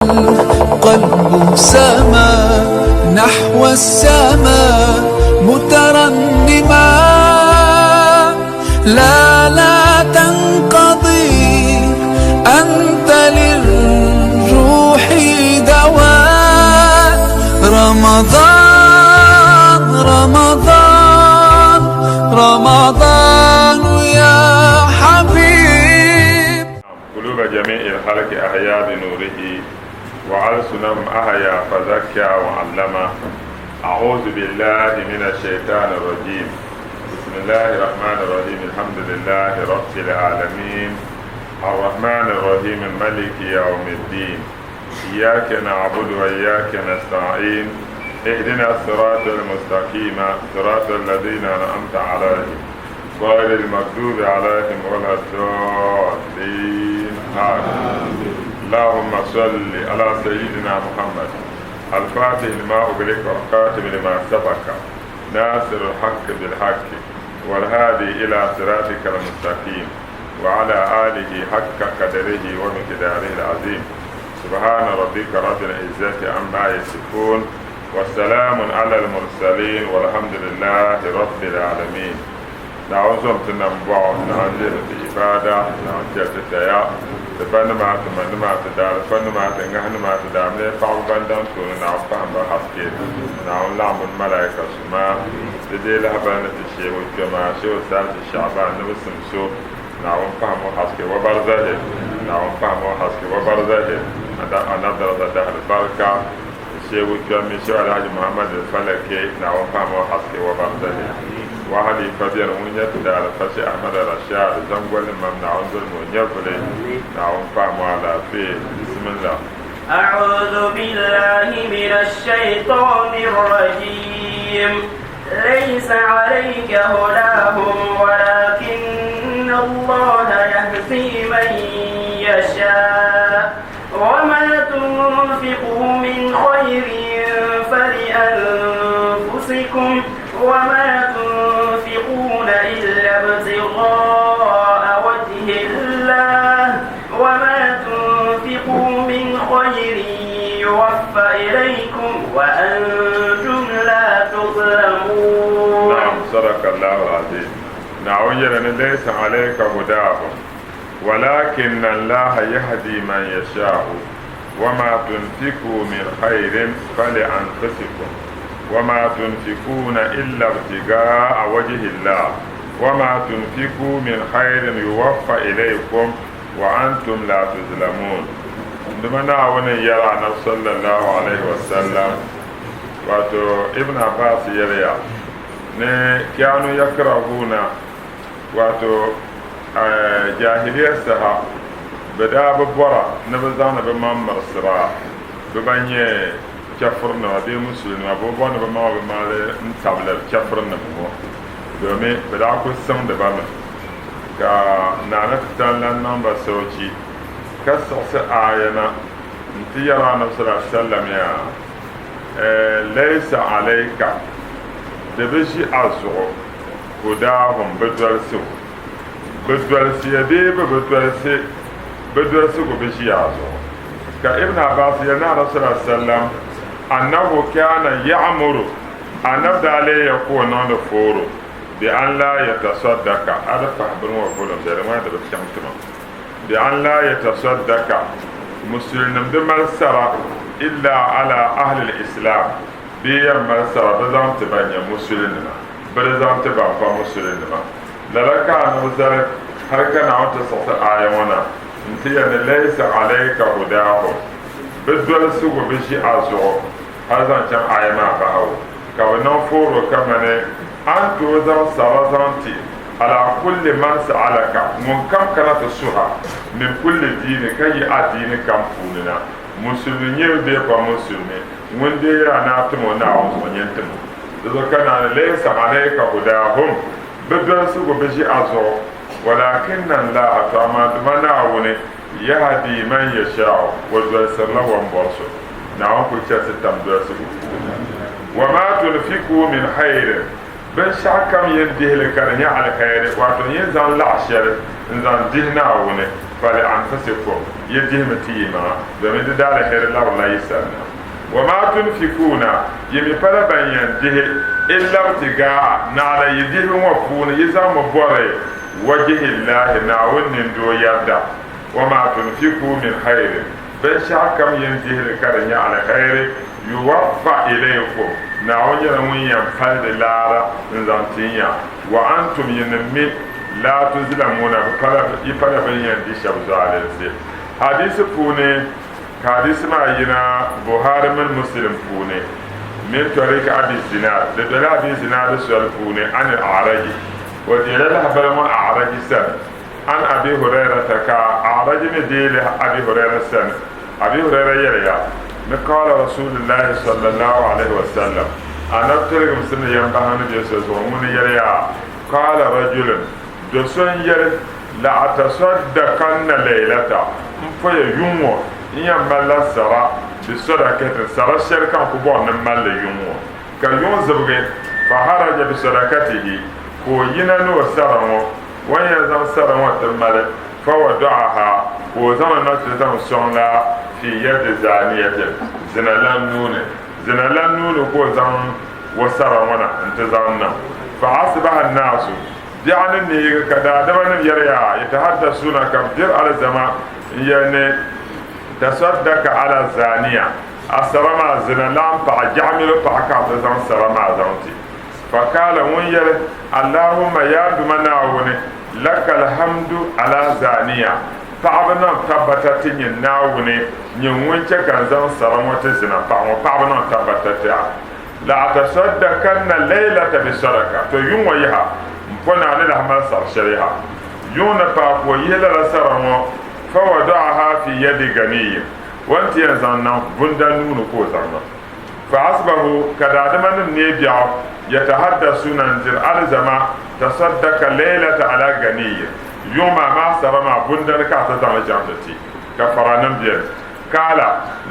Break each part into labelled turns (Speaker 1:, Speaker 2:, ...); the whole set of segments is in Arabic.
Speaker 1: قلب سما نحو السماء مترنما، لا تنقضي أنت للروح دواء. رمضان رمضان رمضان يا حبيب.
Speaker 2: قلوب جميع الخلق أحيا بنوره وألسنهم أحيا فزكى وعلما. أعوذ بالله من الشيطان الرجيم. بسم الله الرحمن الرحيم. الحمد لله رب العالمين الرحمن الرحيم مالك يوم الدين. إياك نعبد وإياك نستعين. اهدنا الصراط المستقيم صراط الذين أنعمت عليهم غير المغضوب عليهم ولا الضالين. آمين. اللهم صل على سيدنا محمد الفاتح لما أغلق والخاتم لما سبق ناصر الحق بالحق والهادي إلى صراطك المستقيم وعلى آله حق قدره ومقداره العظيم. سبحان ربك رب العزة عما يصفون والسلام على المرسلين والحمد لله رب العالمين. نعوذ تنبع نعجل الإبادة نعجل التياء تفنما تمنما تدار فنما تنغهنما تدار من فعل بندان تون نعفهم بحسكين نعون لعم الملائكة سما تدي لهبانة الشيء وكما شو سالة الشعبان نبسم شو نعون فهم وحسكي وبرزه نعون فهم وحسكي وبرزه نبدأ دهر البركة الشيء وكما شو الحاج محمد الفلكي نعون فهم وحسكي وبرزه وهذه فدير ونيت دار فشي أحمد الرشاد زنقل ممنع ظلم ونيفلي نعم فهم على فيه. بسم الله.
Speaker 3: أعوذ بالله من الشيطان الرجيم. ليس عليك هداهم ولكن الله يهدي من يشاء وما تنفقوا من خير فلأنفسكم وما تنفقون إلا ابتغاء وجه الله وما تنفقوا من خير يوفى إليكم وأنتم لا تظلمون.
Speaker 2: نعم صدق الله العظيم. نعوذ ليس عليك هداهم ولكن الله يهدي من يشاء وما تنفقوا من خير فلأنفسكم وما تنفقون إلا ابتغاء وجه الله وما تنفقوا من خير يوفى إليكم وأنتم لا تظلمون. عندما نعون يرى صلى الله عليه وسلم واتو ابن عباس يريا كانوا يكرهون واتو جاهلية سها بدا ببورا نبزان بمامر الصراع ببني كفرنا وبي مسلم أبوبنا بما نتابل كفرنا بمو دومي بدأكو السم دبنا كنعنة تانلنا نمبر سوتي كسر آينا انتي يرى صلى الله عليه وسلم يا ليس عليك دبشي أزغو هداهم بدرسو يديب بدرسو بشي أزغو كابن عباس يرى صلى الله عليه وسلم أنه كان يأمر أن نبدأ عليه يكون نون فورو بأن لا يتصدق أدفع بنو فولم زي ما يدرس كمتما بأن لا يتصدق مسلم دمر سرا إلا على أهل الإسلام بيمر سرا بزام تبني مسلم بزام تبقى مسلم لذلك أنا وزارة هل كان عوض تصل آيوانا انتي أن ليس عليك هداهم بدول سوق بشي أزعو هذا كان آيما بأو كابنو فورو كماني أنتو وزن سرزانتي على كل من سألك من كم كانت السوحة من كل دين كي أدين كم فوننا مسلمين يبقى مسلمين وندي راناتم ونعوز ونينتم إذا كان ليس عليك هداهم بدول سوق بشي أزعو ولكن الله تعالى منعوني يهدي من يشاء ويسر له وانبرسه نعم كل شيء ستمدرسه وما تنفقوا من خير بن شاكم ينده لك على خير واتو ينزل العشر انزل دهنا ونه فلأنفسكم يدهم تيما ومن دار خير الله لا يسألنا وما تنفقون يمي فلا بينجه إلا ابتغاء نعلى يدهم وفون يزام بوري وجه الله نعون ندو يدا وما تنفقوا من خير بشاكم ينجه لكرنيا على خير يوفى إليكم نعون ينوين ينفل لارا نزانتينيا وأنتم ينمي لا تظلمون بفلا بينجه شبزالي حديث فوني حديث ما ينا بخاري من مسلم فوني من طريق أبي الزناد لدول أبي الزناد سؤال فوني عن الأعرج وديل له بلما أعرج سن عن أبي هريرة كأعرج مديل أبي هريرة سن أبي هريرة يريا قال رسول الله صلى الله عليه وسلم أنا أبتلك مسلم ينبهن جيسوس ومن يريا قال رجل دسون يري لا تصدقن ليلة مفيا يومو ينبال سرا بصدقة سرا شركا كبار نمال يومو كاليوم زبغي فخرج بصدقته كو ينانو سرمو ويزن سرمو تمال فوضعها وزن نتزن سنلا في يد زانية زنلان نون كو زن وسرمونا انتزاننا فعصبح الناس يعني نيجي كذا دمنا يريا يتحدثون كبير على الزمان يعني تصدق على الزانية السرما زنلان فجعمل فعكات زن سرما زنتي فقال وير اللهم يا دمناوني لك الحمد على زانية فعبنا تبتتني ناوني نيوانك كان زن سرما تزنا فعبنا تبتتها لا تصدقن الليلة بصدقة فيوم ويها مفنا على الحمل سرشريها يوم باكو يلا سرما فوضعها في يد غني وانت يزنا بندنون كوزنا فأصبحوا كدادما النبيع يتحدثون عن الزمان تصدق ليلة على غني يوم ما سرما بندن كاتزان جانتي كفرانم بيان قال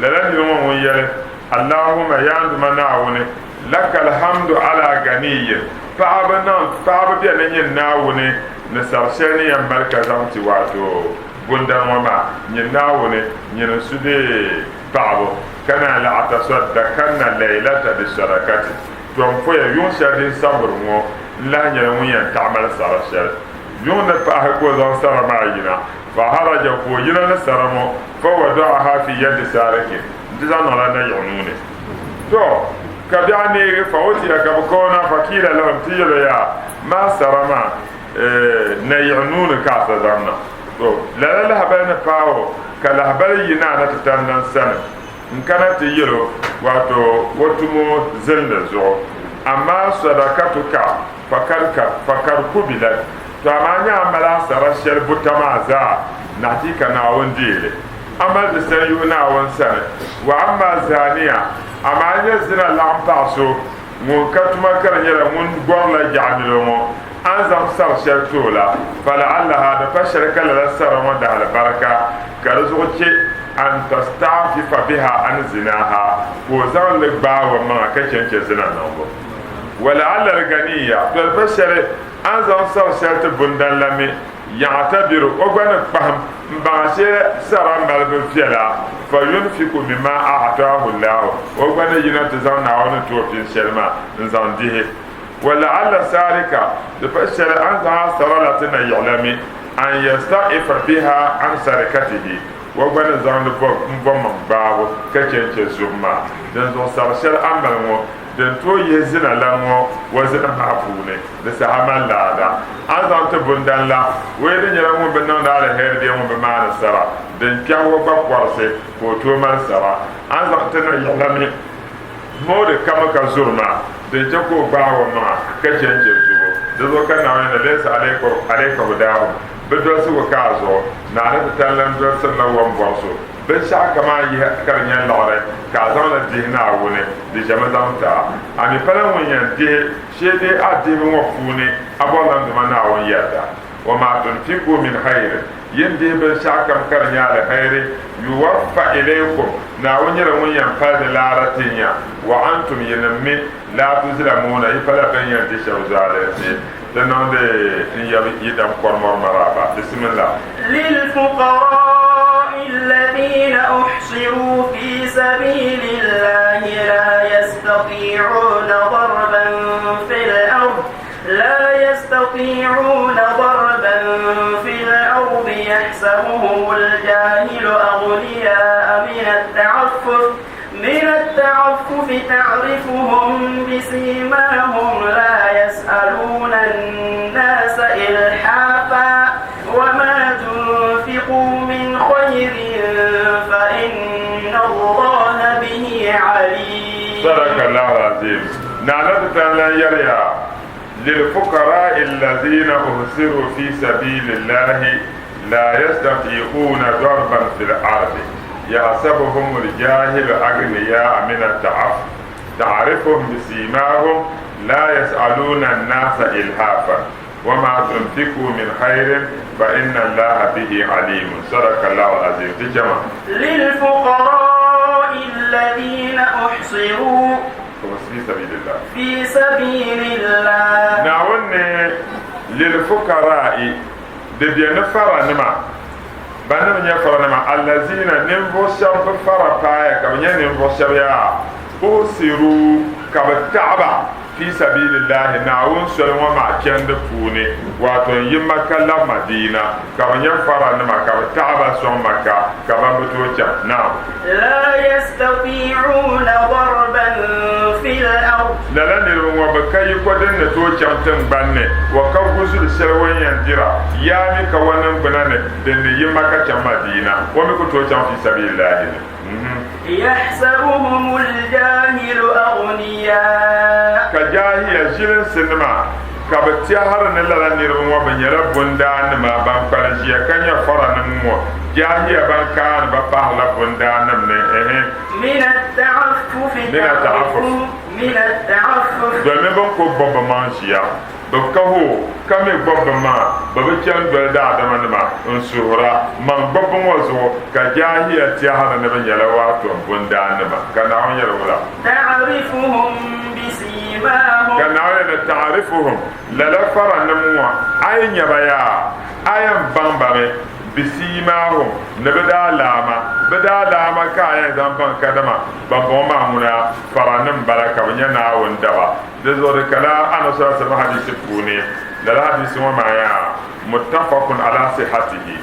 Speaker 2: لن يوم ويله اللهم ياند مناوني لك الحمد على غني فعب بيان يناوني نسرشني يمبرك زانتي واتو بندن وما يناوني ينسودي بعض كان لا تصدقن الليلة بالشركات توم فويا يون شادين صبر مو لا ينوين تعمل سرشل يون فاهكو زان سر معينا فهرج فوجنا نسرمو فوضعها في يد سارك دزان لنا يعنوني تو كبياني فوتي كبكونا فكيل لهم تيلو يا ما سرما نيعنون كاسا زانا تو لا لا هبل نفاو كلا هبل ينا نتتنن سنه nkana te yelo wato watumo zenda zo amma sadakatuka fakar kubila to amanya amala sara shel butama za natika na wondile amal de sen yuna won sana wa amma zaniya amanya zina lampaso mun katuma karanyela mun gorla jamilo mo anzam sar shel tola fala allaha da fasharaka la sarama da albaraka karzuci أن تستعفف بها عن زناها وزن لك باو ما كشنش زنا نوبو ولعل الغنية فالبشر أنزل صار شرط بندن لمي يعتبر أغنى فهم باشر سرى ملب فيلا فينفق بما أعطاه الله أغنى ينتظر نعون توفين شرما نزان ديه ولعل سارك البشر أنزل سرى لتنا يعلمي أن يستعف بها عن سركته وغنا زان بوم باو كچنچ زوما دن زو سارشل امبلمو دن تو يزنا لامو وزنا مافونه دسا لادا ازان تبندان لا ويدن يرامو بنون دال هير دي مو بمان سرا دن كاو بقورسه فوتو مال سرا ازان تنا يلامي مود كما كزورما دن جكو باو ما كچنچ زوو دزو كان وين ليس عليكم هداهم بدرس وكازو نعرف تلم درس لوام برسو بشع كما يكرنيان لغري كازان الدهنا وني دي جمدان تا أمي فلان وين دي شيء دي أدي موفوني أبولا دمنا ويادا وما تنفقوا من خير يندي بشع كم كرنيان خير يوفى إليكم ناونير وين فاد لارتينيا وأنتم ينمي لا تظلمون يفلا بين يدي شوزالي تنون يدم قرمر مرابا بسم الله.
Speaker 3: للفقراء الذين أحصروا في سبيل الله لا يستطيعون ضربا في الأرض يحسبهم الجاهل أغنياء من التعفف تعرفهم بسيماهم لا يسألون الناس إلحافا وما تنفقوا من خير فإن الله به عليم.
Speaker 2: صدق الله العظيم. نعنت تعالى يريا للفقراء الذين أحصروا في سبيل الله لا يستطيعون ضربا في الأرض يحسبهم الجاهل أغنياء من التعفف تعرفهم بسيماهم لا يسألون الناس إلحافا وما تنفقوا من خير فإن الله به عليم. صدق الله العظيم. تجمع
Speaker 3: للفقراء الذين أحصروا في سبيل الله
Speaker 2: نعوني للفقراء دبيان فرنما بانم يفرنما الذين ننفسهم بفرا بايا كبنيا ننفسهم يا أحصروا كبتعبا في سبيل الله نعون سلم مع كند فوني واتون يمكا مدينة كما يفرنما كبتعبا سومكا كما بتوجه. نعم.
Speaker 3: لا يستطيعون ضربا في الأرض
Speaker 2: لا نرمو بكاي كودن نتوجه تنباني وكوغوزل سلوين ينجرا يامي كوانن بناني دن يمكا مدينة ومكو توجه في سبيل الله.
Speaker 3: يحسبهم الجاهل أغنياء
Speaker 2: كجاهل جيل سينما كبتيهر نلا نيرمو بنيرا بوندان ما بان فرنسيا كان يفرن مو جاهل بان كان بباهلا بوندان
Speaker 3: من التعفف
Speaker 2: دومي بنكو بوبا مانشيا بكهو كامي بوبا ما ببكيان بلدا دمانما انسورا من بوبا وزو كجاهل تيهر نبنيرا واتو بوندان ما كان عون يرولا
Speaker 3: تعرفهم بسيماهم
Speaker 2: كان عون تعرفهم لا فرن مو اين يبايا اين بامبامي بسيماهم نبدا لاما كاين زامبان كدما بابوما منا فرانم بركه ونينا وندبا دزور كلا انا سوى حديث فوني لا حديث وما يا متفق على صحته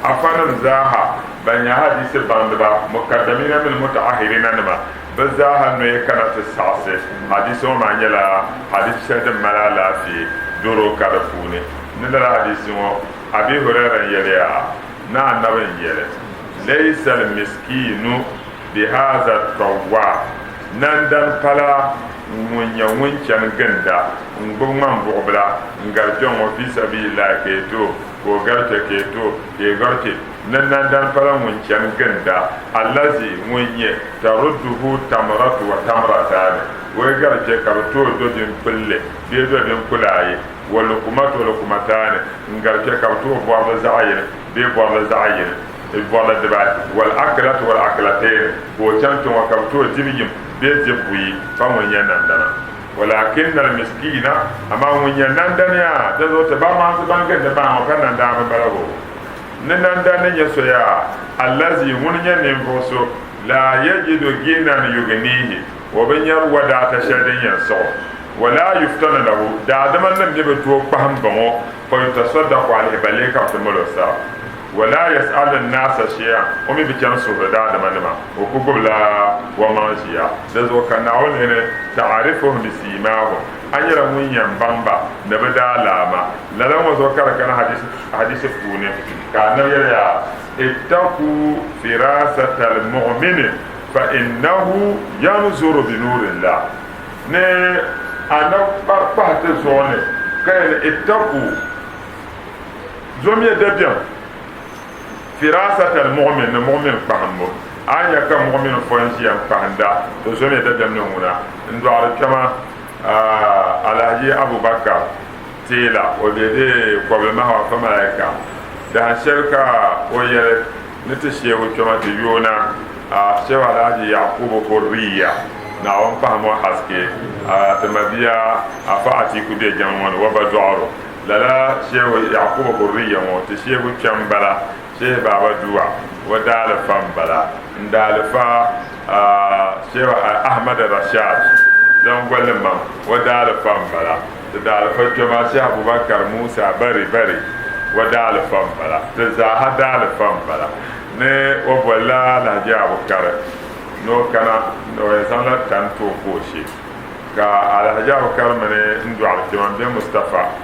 Speaker 2: افن زاها بني حديث باندبا مقدمين من المتاخرين نما بزاها نو يكنا تساسه حديث وما يلا حديث سيد ملالا في دورو كارفوني ندلا حديث ابي هريره يليا نعم يلي ليس المسكين بهذا الطواف نندن فلا من يوين كان جندا نبغمان بقبلا نقرجون في سبيل الله كيتو وقرت كيتو يقرت نندن فلا من كان جندا الذي من ترده تمرة وتمرتان وقرت كرتو دودين بله بيدودين كلاي ولكمتان نقرت كرتو بواب زعير بواب زعير البواب الدبات والأكلتين وجنتم وكرتو جبيم بيجبوي فمن ينندنا ولكن المسكين أما من ينندنا تزو تباما سبانك تباما وكان ندام بلغو ننندنا يسويا الذي من ينفسه لا يجد غنى يغنيه وبنير ودا تشدين ينصو ولا يفتن له دادما لم يبتو فهم بمو فيتصدق عليه بليك في الملوسا ولا يسأل الناس شيئا ومي بكان سوره دادما لما وكبلا ومانشيا دزو كناول هنا تعرفهم بسيماهم أنيرا من ينبامبا نبدا لاما للا وذكر كان حديث فوني كان يا اتقوا فراسة المؤمن فإنه ينظر بنور الله ne ana parpate zone كان اتقوا زومي دبيان فراسة المؤمن فهمه أنا كمؤمن فانسي فهمدا زومي دبيان نمونا ندوار كما على أبو بكر تيلا وبيدي قبلما فملايكا ده شركة ويل نتشيه كما تبيونا شو على يعقوب كوريا na on pahmo haske ta mabiya afa atiku de jamwan wa badoro lala shehu yaquba burriya mo ta shehu chambala shehu baba duwa wa dal fambala ndalfa shehu ahmad rashad zan gwalma wa dal fambala da dalfa kema shehu abubakar musa bari wa dal fambala da zaha dal fambala ne wa wala la jabu kare no kana no zanla tanto koshi ka alhaji abubakar mane ndu alkiman be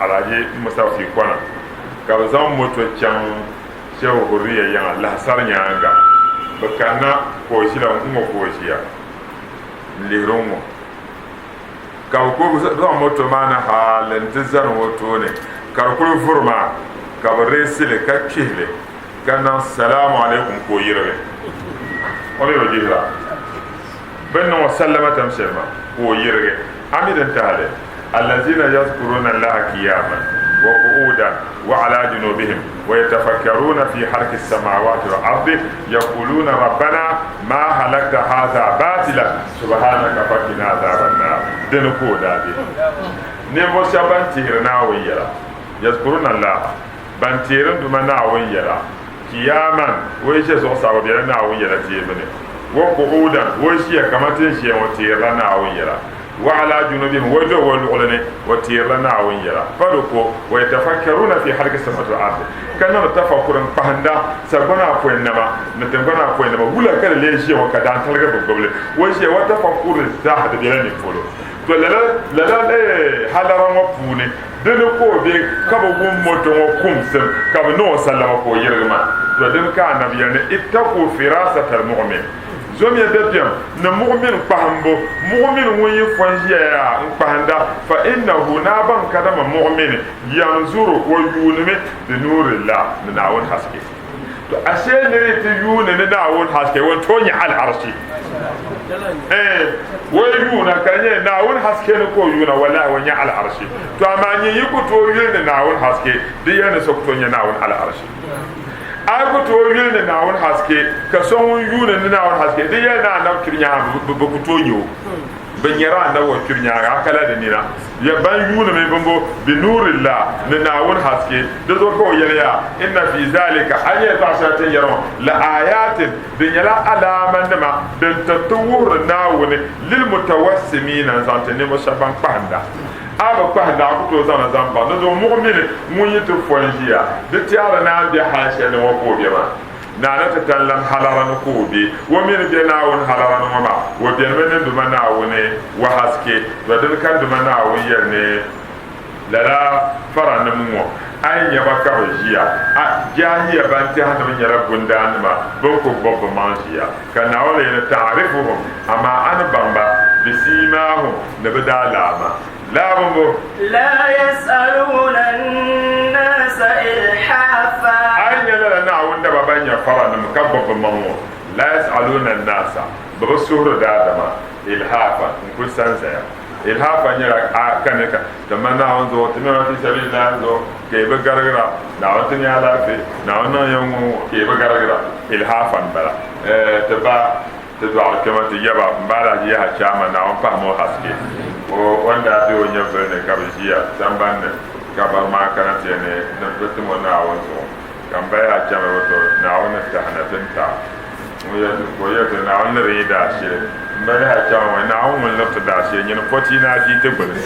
Speaker 2: alhaji mustafa fi kwana ka zan moto can shehu hurriya yan Allah sar nyanga bakana koshi la ngo koshi ya lirongo ka ko zan moto mana halan tizar moto ne ka ko furma ka resile ka kile kana assalamu alaikum ko yirre wala yo jira benno wa sallama tamsema ko yirre amidan tahale allazina yazkuruna allaha qiyaman wa qu'udan wa ala junubihim wa yatafakkaruna fi khalqi as-samawati wal ardi yaquluna rabbana ma halakta hadha batila subhanaka faqina adhaban nar den ko dadi ne mo shaban tirna wa yara yazkuruna allaha ban tirin duma na awon yara kiyaman wai ce so sawo biyar na awon yara ce bane wa qu'udan wai shi ya kamata shi ya wata yara na awon yara wa ala junubihim wa do wal ulane wa tiyara na awon yara faruko wa yatafakkaruna fi halqi samawati wal ardi kana tafakkuran pahanda sabana ko enama na tangana ko enama wula kala le shi wa kada talga goble wai shi wa tafakkurin zahada bilani folo to lala halaran wa pune dene ko be kaba gum moto wa kumsem kaba no sallama ko yirma to den ka annabiya ne ittaqu firasatal mu'min zom ya dabiam na mu'min pahambo mu'min woni fonjiya ya pahanda fa innahu naban kadama mu'min yanzuru wa yunme bi nurillah na won haske to ashe ne te yune ne na won haske won tonya al arshi wa yuna kanye na won haske ne ko yuna wallahi won ya al arshi to amani yiko to yune na won haske diya ne soktonya na won al arshi ako to yune na won haske ka son yune na won haske de yana na kirnya bu ku tonyo ban yara na won kirnya ga kala da nina ya ban yune me bambo bi nurillah na won haske da zo ko yaya inna fi zalika ayata shatan yaro la ayatin bin yala alaman ma dan tatawur na woni lil mutawassimin zantene mo shaban panda aba kwa da ku to zana zamba no do mu'min mun yi to fonjiya da tiara na bi hashe ne ko be ma na na ta tallan halaran ko be wa min be na won halaran ma wa be men duma na wone wa haske da dal kan duma na won yerne lala fara na mu ay ya baka jiya a jahiya ban ta hada mun yara gundan ma bon ko bobba manjiya kana wala yana ta'rifuhum amma an bamba bisimahum nabdalama لا بمبو
Speaker 3: لا يسألون الناس إلحافا
Speaker 2: أين لا نعون دبا بني فرنا مكبب بممو لا يسألون الناس ببصور دادما إلحافا نقول سنسيا إلحافا نيرا كانك تمنى عنزو تمنى في سبيل الله عنزو كيف غرغرا نعون تنيا لافي نعون يوم كيف غرغرا إلحافا بلا تبع كما تجيبا مبالا جيها شاما نعون فهمو حسكي wanda da wani bane kabishiya san banne kabar ma kana tene na bitin wannan awon so kan baya jama wato na wannan ta hanatinta mu ya ko ya ta na wannan rida shi bane ha jama na awon mun lafta da shi yin foti na ji te bane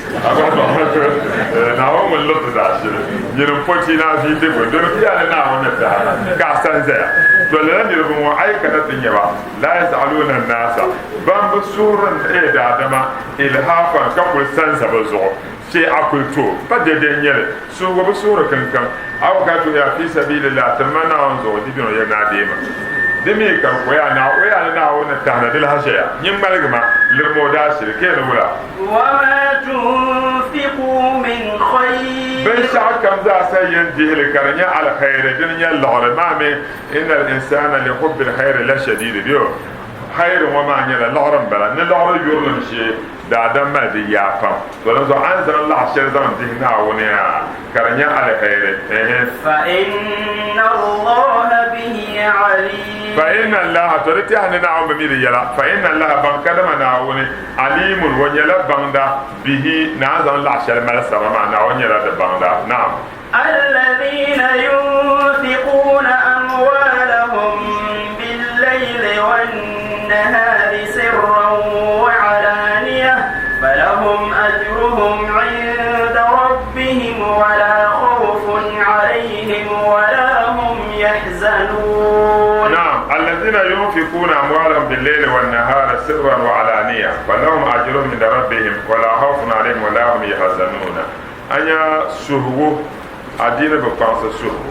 Speaker 2: na awon mun lafta da shi yin foti na ji te bane don ya na wannan ta ka san zaya to lan ne mu aikata tin yaba la yasaluna nasa ban bu suran da adama ilhafan ka kul san sabazo sai akul to ba da den yele so go bu sura kankan aw ka to ya fi sabilillah tamana on zo dibino ya na dema demi kan ko ya na wona tahna dil hashaya yin balgama lirmo da shirke ne wala
Speaker 3: wa ma tunfiqu min khayr
Speaker 2: ben shakam za sayin jihil karanya al khair din ya lore ma me innal insana li hubbil khair la shadid biyo خير وما نيلا لغرم بلا نلغر يورلم شيء دا دم ما دي يافم ولو أنزل الله شر زمن دهنا ونيا كرنيا على خير
Speaker 3: فإن الله به عليم
Speaker 2: فإن الله ترتي أن نعم بمير يلا فإن الله بنكدم نعوني عليم ونيلا بندا به نازل الله شر ما سما نعوني لا بندا نعم
Speaker 3: الذين ينفقون أموالهم بالليل والنهار سرا وعلانية فلهم أجرهم عند ربهم ولا خوف عليهم ولا هم يحزنون.
Speaker 2: نعم الذين ينفقون أموالهم بالليل والنهار سرا وعلانية فلهم أجرهم عند ربهم ولا خوف عليهم ولا هم يحزنون. أنا سهو أدين بقانس سهو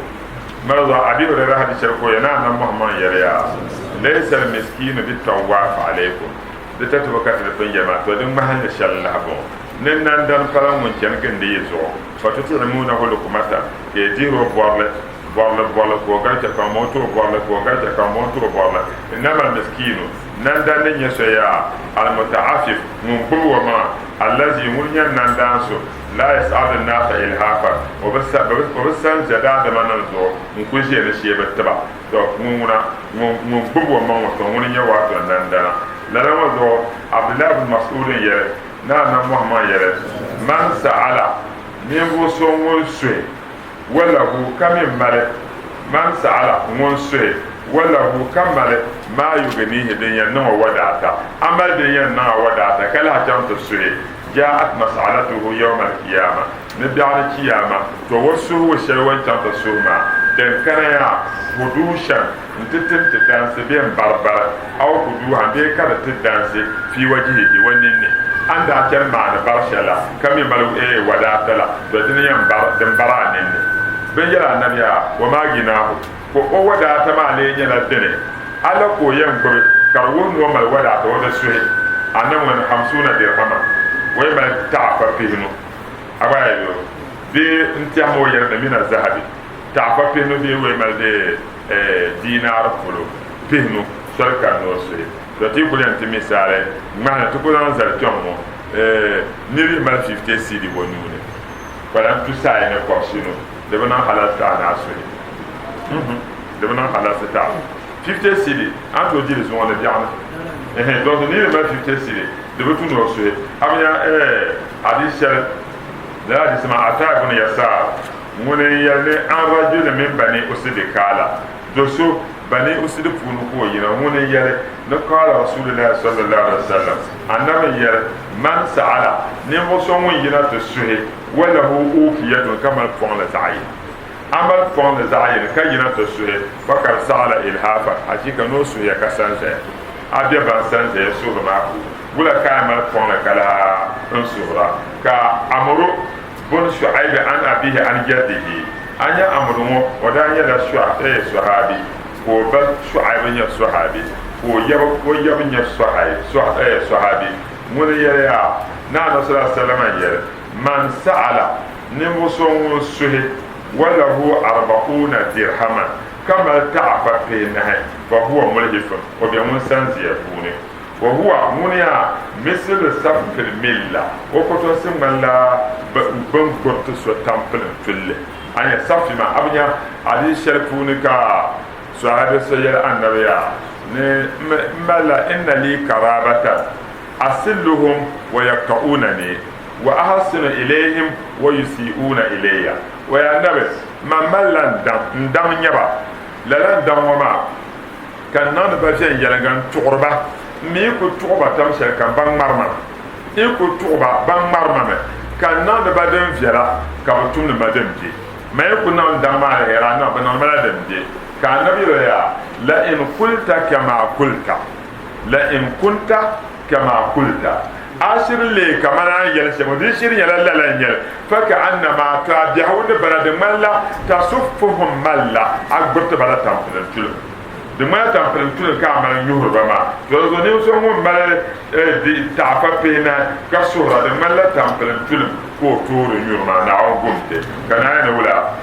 Speaker 2: مرضى أبي هريرة حديث الكوية نعم محمد يريا ليس المسكين بالتواف عليكم لتتبقى في الجماعة ودن محل الشل لهبون ننن دان فلان من كان ديزو فتطعمونه لكمتا يديروا بورل كوغاتا كاموتو بورل كوغاتا كاموتو بورل إنما المسكين نندان يسويا المتعفف من بلوما الذي مريا نندانسو لا يسأل الناس إلهافا وبسان جداد من الزور نكوشي نشيه بتبع مونا من بلوما وطنوني واتو نندانا لما زور عبد الله بن مسعود يرى نعم محمد يرى من سأل نبو سوون سوي ولا هو كم ملك من سأل من سوي ولا هو كم ملك ما يغنيه دنيا نو وداتا أما دنيا نو وداتا كلا جنت سوي جاءت مسألته يوم القيامة نبيع القيامة توسه وشيوان جنت سوما den kana ya hudushan ntitin ti dansi bien barbara aw huduhan be kada ti dansi fi wajhihi waninni anda ken maana barshala kami malu wadatala do tin yan bar den baraninni ben yala nabiya wa maginahu ko o wadata ma le nyala dene ala ko yan gbe karwon no mal wadata wada suhe annan wan 50 dirhama way ma ta'fa fihnu abayo bi intiyamo yarda min az-zahabi تعرف فينو دي ويمال دي دينار فلو فينو شركة نوسي لتي يقول أنت مثال معنى تقول أنا زرت يومه نيري مال 50 سيدي ونوني فلان تساعي نقاشينو دبنا خلاص تعنا عسوني دبنا خلاص تعنا 50 سيدي أنت ودي لزوان ديانا donc نيري مال 50 سيدي دبتو نوسي أبيا حديث شرط لا حديث ما أتى بن يسار من يلي أن رجل من بني أسد كالا دوسو بني أسد فونكو ينا من يلي نقال رسول الله صلى الله عليه وسلم أنما يلي من سأل نمسون ينا تسوه وله أوكية كما الفون لزعين أما الفون لزعين كينا تسوه فكر سأل إلهافا حقيقة نوسو يكسنسي أبيا بانسنسي يسوه معكو ولا كاما الفون لكلا انسوه كأمرو بن شعيب عن أبيه عن جده أني أمره وداني لا صحابي وبل شعيب يا صحابي ويب يا صحابي من يريا نعم صلى الله عليه وسلم يرى من سأل نمسون سه وله 40 درهما كما تعب في النهي فهو ملهف وبيمون سنزي يكون وهو منيا مثل سف الملة وكتو سملا بنقرت سو تامبل فيل أي سف ما أبنيا علي شرفونك صحابة سيد النبي ملا إن لي قرابة أصلهم ويقطعونني وأحسن إليهم ويسيئون إلي ويا نبي ما ملا ندم نبا لا ندم وما كان نبى يلعن تقربا mi ko tuba tam shel kan bang marma e ko tuba bang marma me kan nan da baden fiara ka mutum da baden ji mai ko nan da ma hera na ba nan mala da ji ka nabi ya la in qulta kama qulta la in kunta kama qulta ashir le kamana yel se modi shir yel la la yel fa ka annama tabi'un balad malla tasuffuhum malla akbarta balad tam de ma ta pren tout le cas mal nyuhur ba ma do zo ne so mo mal di ta fa pena ka sura de mal ta pren tout ko tour nyuhur ma na on gumte kana ne wala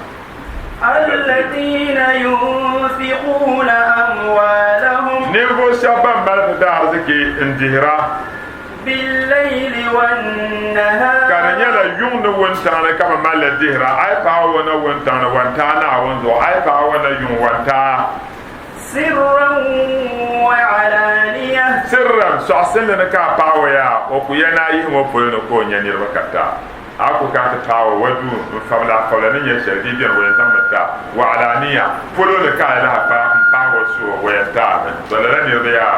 Speaker 3: الذين ينفقون أموالهم
Speaker 2: نيفو شابان بلد دارزكي اندهرا
Speaker 3: بالليل والنهار
Speaker 2: كان يلا يوم وانتانا كما مال الدهرا اي باونا وانتانا وانتانا وانزو اي باونا يوم وانتا
Speaker 3: سرا وعلانية
Speaker 2: سرا سعسل لنا كا باويا وكينا يهم وفلنا كون ينير وكتا ako ka ta tawo wadu fabla ne ya shardi biyan wayan zamata wa alaniya folo ne ka la pa wasu wayan ta balala ne ya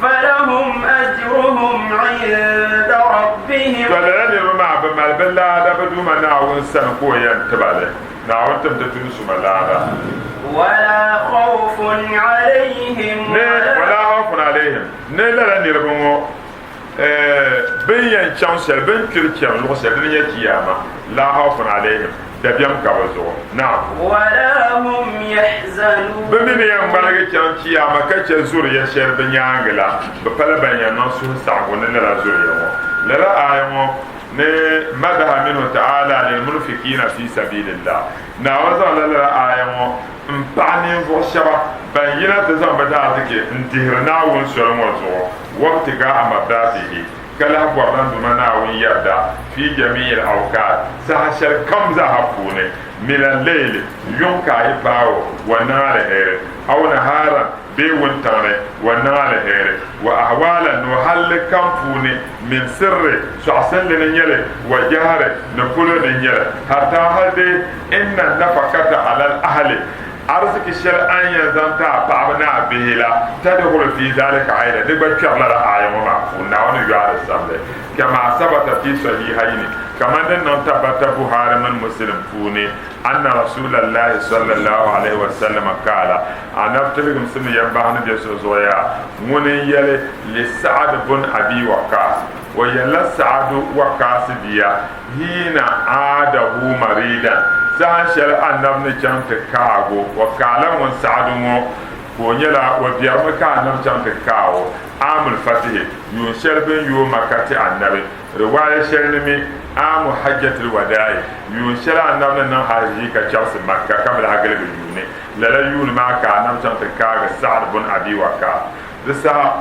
Speaker 3: فلهم أجرهم عند ربهم
Speaker 2: balala ne ma ba mal balla da badu mana won san ko yan tabale na won tam ta tun su malala
Speaker 3: ولا خوف عليهم
Speaker 2: ولا خوف عليهم ne la ne rubon ben yan chancel ben kirkiam lo se ben yakiyama la khawfun alaihim da biam ka wazo na
Speaker 3: wala hum yahzanun
Speaker 2: ben ne yan balaga kan kiyama ka ce zuriya sher ben yangala ba pala ban yan no su sa'go ne la zuriya mo la la ayamo ne madaha minhu ta'ala lil munfiqina fi sabilillah na wazo la ayamo mpani vo shaba ban yina ta zamba da take ndirna won soro mo zo وابتغاء مرضاته كلا بوران دمنا ويردا في جميع الأوقات سهشر كم زهفوني من الليل يوم كاي باو ونار هير أو نهارا بيون تاني ونار هير وأحوالا نحل كم فوني من سر شعسل لنيلي وجهر نقول لنيلي حتى هذه إن النفقة على الأهل أرزق الشرع أن يزمت بعضنا بهلا تدخل في ذلك عيدا نقبل كرلا آية ومعفونا ونقال السبب كما ثبت في صحيحين كما ننتبت بخاري من مسلم فوني أن رسول الله صلى الله عليه وسلم قال أنا أفتلق مسلم ينبغن بيسوزويا من يلي لسعد بن أبي وقاص ويلا سعد وقاص ديا هنا عاده مريدا سان شرع النبي كان تكاغو وكالم وسعدمو ونيلا وبيرم كان النبي كان تكاو عام الفتح ينشر بين يوم مكة النبي رواية شرنمي عام حجة الوداع ينشر النبي نن حاجي كشخص مكة قبل عقل اليوني لا يون ما كان النبي كان تكاغ سعد بن أبي وقاص لسا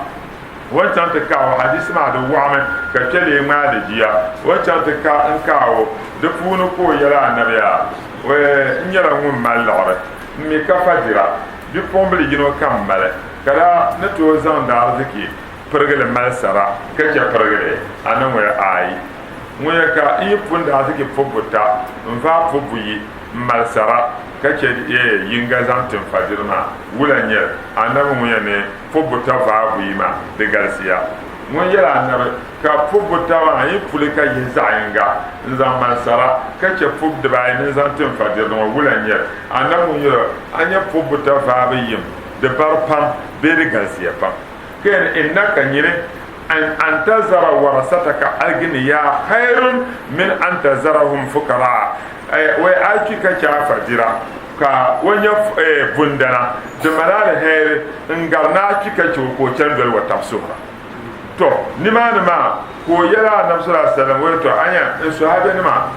Speaker 2: wancan ta kawo hadisi ma da wa'aman ka kele ma da jiya wancan ta ka in kawo da funu ko yara annabiya we in yara mun malore mi ka fadira bi pombli gino kam male kada na to zan da arziki pergele mal sara ka ke pergele anan we ai mun ya ka in fun da arziki fobuta in fa fobuyi mal sara kace yinga zantin fadirma wulanye annabi mun ne fobuta va buima de garcia mun yara annabi ka fobuta wa yi fulika yi zainga zaman sara kace fobda bai ne zantin fadirma wulanye annabi mun yara anya fobuta va biyim de barpam be de garcia pam ken innaka nyire أن تزر ورثتك أغنياء خير من أن تزرهم فقراء وأجيك كافجرا ka wanya bundana de malale here ngarna kika ko chandel wa tafsura to nima ko yara annabi sallallahu alaihi wasallam wato anya sahabe nima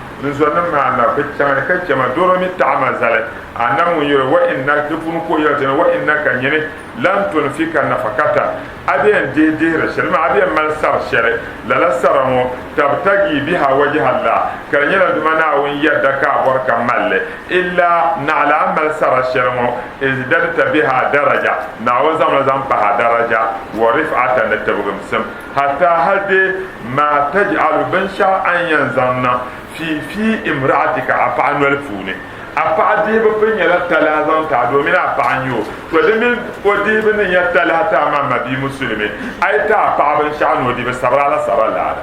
Speaker 2: ma na bitama kacce ma doro mi ta'ama zale annamu yoro wa inna tufun ko yata wa inna kan yene lan tunfika nafakata abiyan de rasulma abiyan mal sar shari la saramo tabtagi biha wajha Allah kan yana dumana won yadda ka barka malle illa na'la amal sar sharamo izdadta biha daraja na wazam zam pa daraja wa rif'atan tabgum sam hatta hadi ma taj'al ban sha an yanzanna fi imra'atika af'anul funi apadi be penyala talazan ta do mina panyo to de min odi be ne ya talata ma mabi muslimi ay ta pa ban sha'an odi be sarala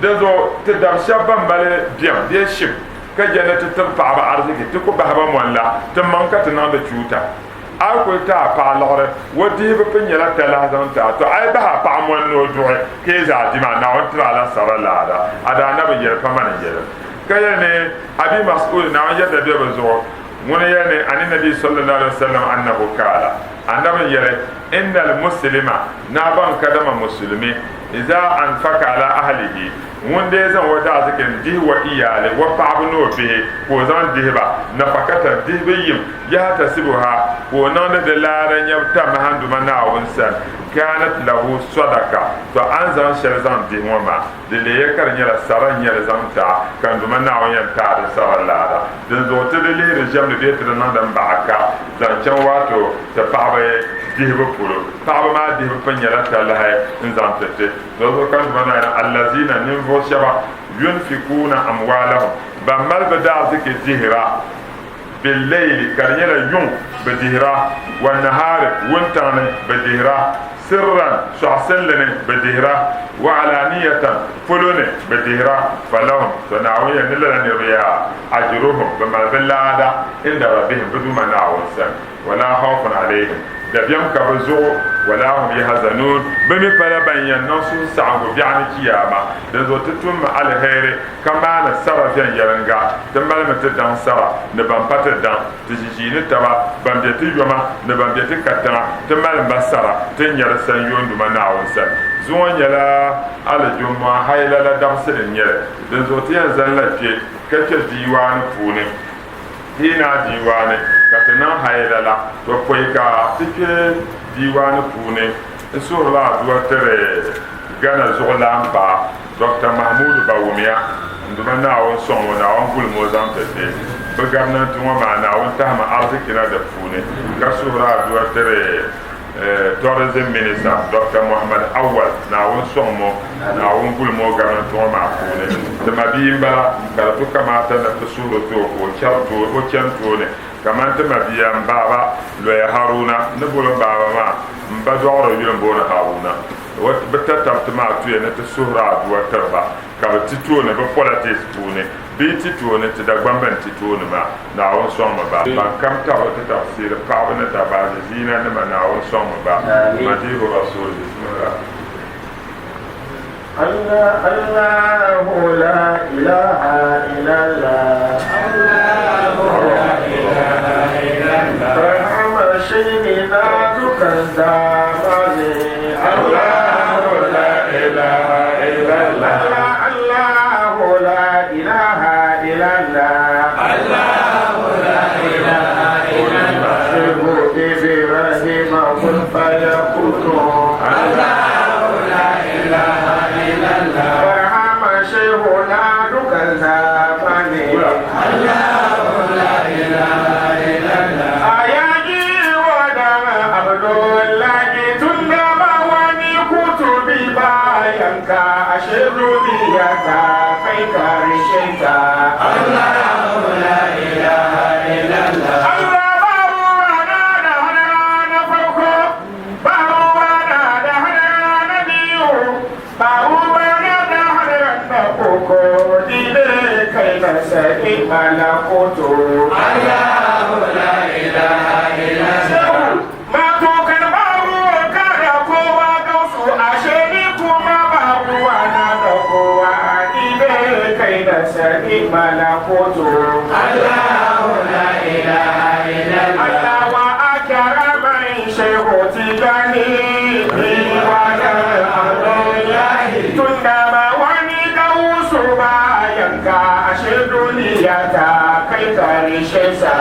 Speaker 2: de zo te dam shabban bale bien de shim ka jana te tar pa ba arziki te ko ba ba monla te manka te nan de chuta ay ko ta pa lore wodi be penyala talazan ta to ay ba pa mon no do ke za di ma na on tra la sarala ada na be yer pa man yer كياني أبي مسؤول نعم يد أبي بزور من يعني عن النبي صلى الله عليه وسلم أنه قال عندما يرى إن المسلم نابان كدم مسلمي إذا أنفق على أهله wẽnde zã wa daa tɩ ken dis wa iyaale wa paɣab ne wa bihi ko zãn disba nafakata disb yim yaa tasibuha ko nãnd de laara yãb tame sãn dʋma naawʋn sɛn kanat lahu sadaka to an zãn shɛl zãn dis wãma de le yɛ ka d yẽla sara n yɛl zãm taa kan dʋma naawʋn yɛn taad sara laada dẽn zog tɩ d leere zemd bee tɩ d nãnd n bagka zãn kẽn waato tɩ paɣaba disb pʋlo paɣaba maa disb pã yẽla talahe n zãm tɩ tɩ zozo kan dʋma naana allazina ninvuɣu shɛba yunfikuna amwalahum ban mal bɩ daar tɩ ke disra بالليل كان يلا يوم بديهرا والنهار وانتان بديهرا سرا شعسلن بديهرا وعلانية فلون بديهرا فلهم تناوية نلن الرياء أجرهم بما بالله عند ربهم بدون ما نعوسن ولا خوف عليهم دبيم كبزو ولا هم يحزنون بمي فلا بين ينصو سعو بيعني كياما دزو تتم على خير كما نسرا فين يرنغا تمال متدان سرا نبان باتدان تجيجين تبا بامبيتي يوما نبان بيتي كتنا تمال مسرا تنير سنيون دما ناونسن زون يلا على جمعة هايلا لا دمسر نير دزو تيان زن لكي كتل ديوان فوني هنا ديواني katana hayla la to poika tike diwan pune sur la doitere gana zolampa dr mahmoud bawumia nduma na won son wona on gul mozamte te begamna tuma ma na won tahma arzikina da pune ka sura doitere tourism minister dr mohammed awal na won son mo na won gul mo gamna tuma ma pune de mabimba kala to kamata na sura to ko charto o chanto ne kamante mabiyam baba loya haruna ne bolo baba ma mba dogro yulum bona haruna wat betatam tama tuye ne te suhra duwa terba ka tito ne be politics tune bi tito ne te dagban tito ne ma na won som ba ban kam ta wata tafsir pa wona ta ba zina ne ma na won som ba madihu rasul bismillah
Speaker 4: Allah la ilaha illallah Allah شيئنا تكذبني الله لا إله إلا الله الله لا إله إلا الله الله لا إله إلا الله إبراهيم قل فيكون الله لا إله إلا الله برحم شيخنا تكذبني الله لا إله إلا الله ashirubiyata kai karishenta Allah la ilaha illallah Allah baruwana da hana farko baruwana da hana biyu baruwana da hana koko dile kai na sai malakoto Allah la ilaha illallah سبيل ملكوت الله لا إله إلا الله وأكرم شيخ تجاني وجل الله تندم ونكوس ما ينكا أشد ليتا كيف رشيسا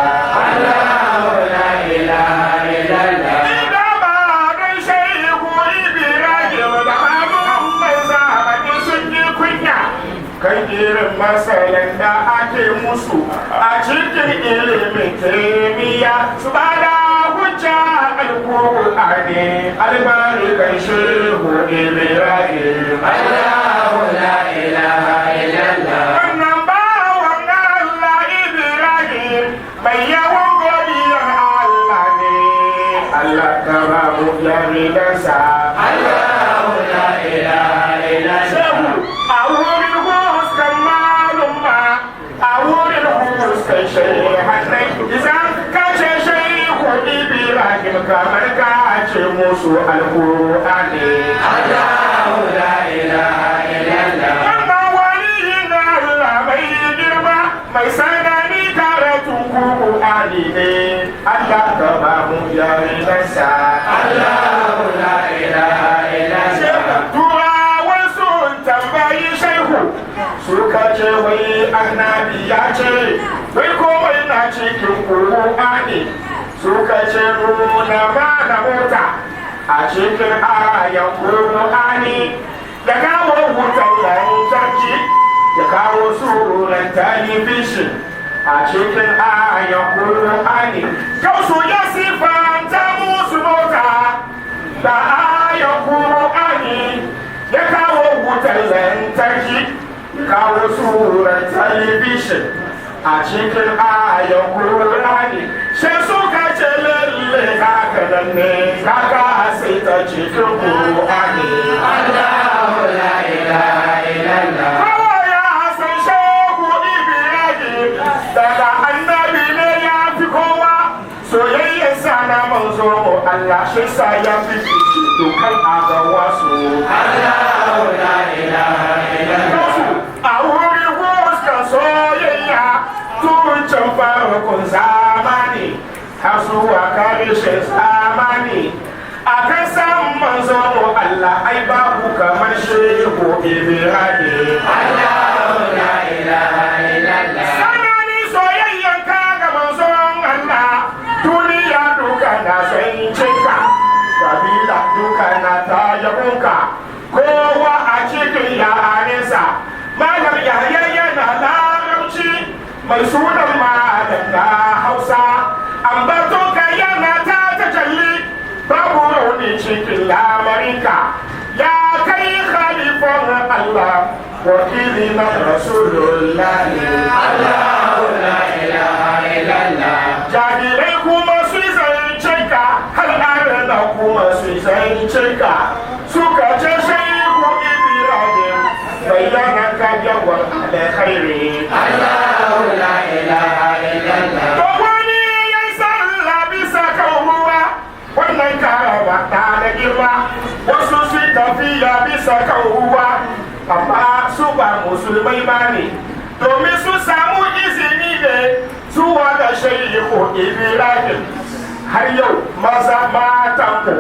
Speaker 4: الله لا إله إلا الله إذا بعد شيخ إبراهيم دعم مزابني سجي كنيا kan irin masalan da ake musu a cikin ilimin kimiyya su ba da hujja alƙur'ani albarkan shehu ibrahim Allahu la ilaha illallah wannan bawan Allah ibrahim mai yawan godiyar Allah ne Allah ka ba mu jami'ansa Allahu la ilaha illallah kamar ka ce musu alƙur'ani Allahu la ilaha illallah wannan wani na Allah mai girma mai sanani karatun Qur'ani ne Allah ka ba mu jarinansa Allahu la ilaha illallah turawan sun tambayi shehu ya ce wai komai na cikin Qur'ani suka ce nuna mana mota a cikin ayan Qur'ani ya kawo wutar lantarki ya kawo suran talibishin a cikin ayan Qur'ani kausu ya sifanta musu mota da ayan Qur'ani ya kawo wutar lantarki kawo surar talibishin a cikin ayan Qur'ani sai suka ce lalle haka nan ne kaka sai ta cikin Qur'ani Allahu la ilaha illallah kawai Hassan Shehu Ibrahim daga annabi ne ya fi kowa soyayyar sana manzo Allah shi sa ya fi dukkan agawa su Allahu la ilaha illallah a wurin huskar soyayya tun can farkon zamani har zuwa karshen zamani a kan san manzo Allah ai babu kamar shehu Ibrahim Allahu la ilaha illallah sanani soyayyan ka ga manzo Allah duniya duka na san cinka kabila duka na ta yabonka kowa a cikin yarensa malam yahya yana larabci mai sunan malam na Hausa ambaton ka yana ta tajalli babu rauni cikin lamarinka ya kai khalifan Allah wakili na Rasulullah Allahu la ilaha illallah jahilai kuma su zance ka har arna kuma su zance ka suka ce shehu Ibrahim bayyana ka yawan alkhairi Allahu la ilaha illallah to wani yayi sallah bisa kawuwa wannan karama ta da girma wasu su tafiya bisa kawuwa amma su ba musulmai ba ne domin su samu izini ne zuwa ga shehu Ibrahim har yau maza matanku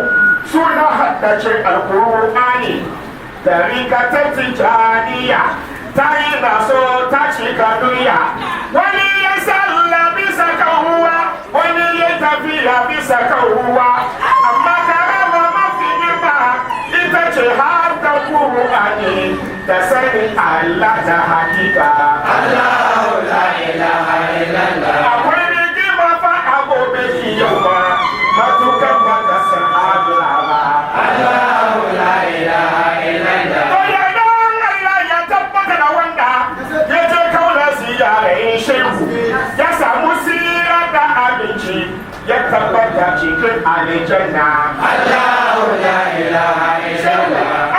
Speaker 4: suna haddace alkur'ani da rikatar tijaniya ta yi naso ta cika duniya wani ya salla bisa kawuwa wani ya tafiya bisa kawuwa amma karama mafi girma ita ce har da kur'ani da sanin Allah da hakika Allahu la ilaha illallah akwai rigima fa a gobe kiyama matukan baka san Allah ba Allahu la ilaha illallah to ya dan Allah ya tabbata da wanda ya je kaula ziyarar shehu ya samu sira da abinci ya tabbata cikin aljanna Allahu la ilaha illallah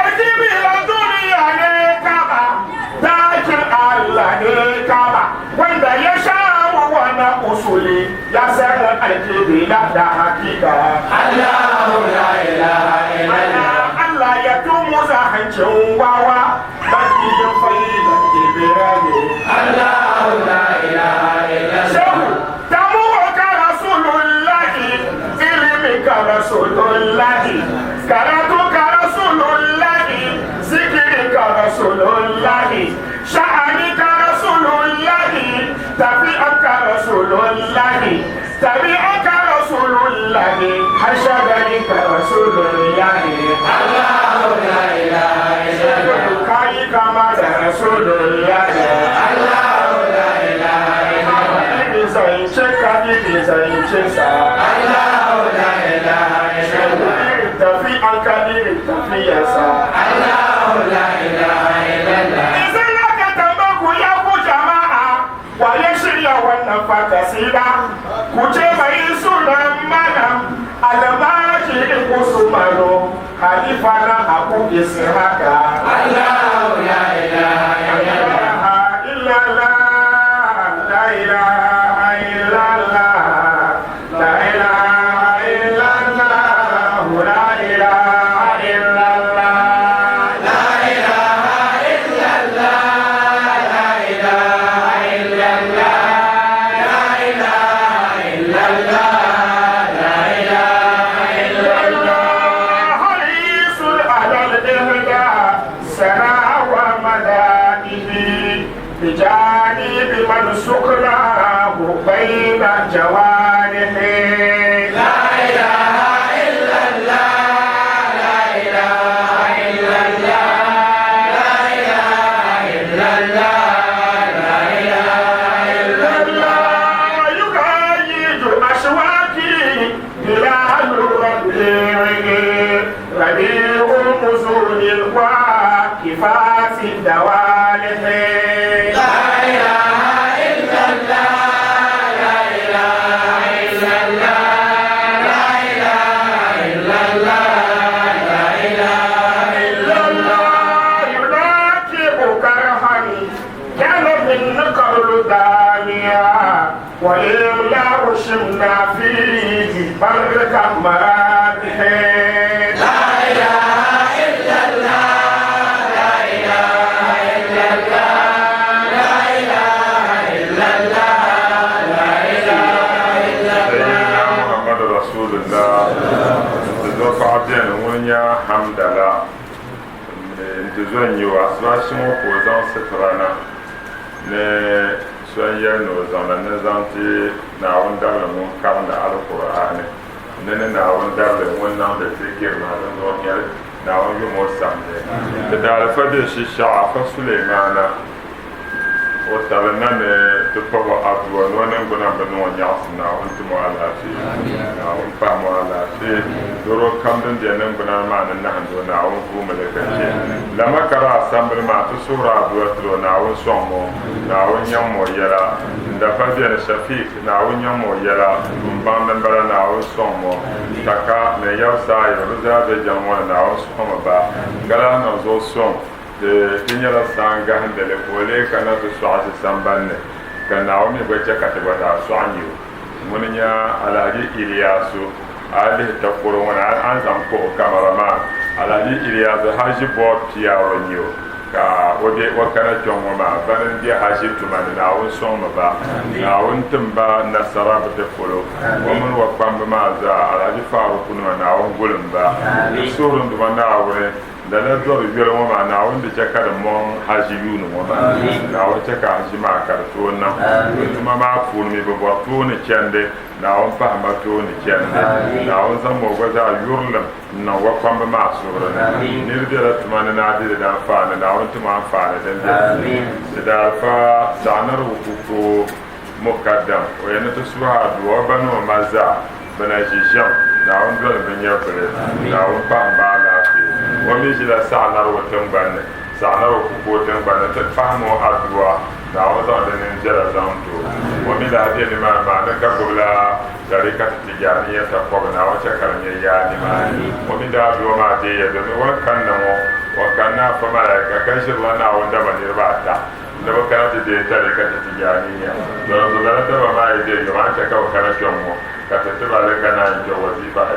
Speaker 4: Allah ne kama wanda ya sha wannan usuli ya san alkibila da hakika Allahu la ilaha illallah Allah ya tumuza hancin wawa bakin faida Ibrahim Allahu la ilaha illallah shehu tamu ka rasulullahi ilmi ka rasulullahi karatu ka rasulullahi zikri ka rasulullahi شأنك رسول الله تبعك رسول الله تبعك رسول الله حشدك رسول الله الله لا إله إلا الله كايك ما رسول الله الله لا إله إلا الله بزينك بزينك الله لا إله إلا الله تبعك تبعك الله لا إله إلا الله wannan fakasida ku ce mai sunan malam almajirin usmanu halifa na abu ishaka Allahu la ilaha illallah la ilaha illallah la ilaha illallah la ilaha illallah الجوارح لا إله إلا الله لا إله إلا الله لا إله إلا الله لا إله إلا الله يقيد أشواكي بلال ربيعه ربيع الأصول الواقفات الدوالح لا إله إلا الله لا إله إلا الله لا إله إلا الله لا إله إلا الله يناكب كرها كان من قبل دانيا وإلا شمنا فيه بركة مرابح لا إله إلا الله لا إله إلا الله لا إله إلا الله لا إله إلا الله
Speaker 2: سيدنا محمد رسول الله تزوف عبدين ونيا حمد الله تزوين يواسباشم وقوزان سترانا سوين يرنو زانا نزانتي ناون دار من كامل على القرآن نن ناون دار من نام بذكر ناون نور ناون يوم السامي تدار فدش الشعب سليمان وتعلنا تبقى أبوه ونبنا بنو ياسنا وانتم على شيء ناون فهم على شيء دورو كمدن جنن بنا ما نحن ناون فوم لكشي لما كرا سامبل ما تسورا أبوه تلو ناون سومو ناون يوم يلا دفع بين شفيق ناون يوم يلا بمبان بلا ناون سومو تكا نيوسا يرزا بجمع ناون سومو با كلا نزول سوم de tinyala sanga handele kole kana to swasi sambanne kana omi gwache katibata swanyu munya alaji iliyasu ali takoro wana anzam ko cameraman alaji iliyasu haji bot ya ronyo ka ode wakana jongo ma banan dia haji tumani na won soma ba na won tumba nasara ba de folo womun wakamba ma za alaji faru kunwa na won gulumba surun duma na wore da na zuwa biyar wama na wanda ce kada mon haji yunu wama na wanda ka haji ma karto nan kuma ma furu mi babuwa to ne kende na wanda fahimta to ne kende na wanda zan mo gwaza yurlam na wakwan ba ma sura ne da da tuma na da fa na wanda tuma fa da da fa sanar hukuku mukaddam wa yana ta suha duwa banu maza bana jishan na wanda ban ya fere na wanda fahimta ومن جل سعنا وتنبان سعنا وتنبان تفهموا أدوا دعوة لننجل زامتو ومن هذه لما معنى قبل طريقة التجارية تقومنا وشكرنا يعني ومن هذا وما دي وكان فمالك كشر لنا وندما نرباتا لما كانت دي طريقة التجارية لما زلت وما يدي يوان شكا وكان شمو كتتبع لكنا يجو وزيفة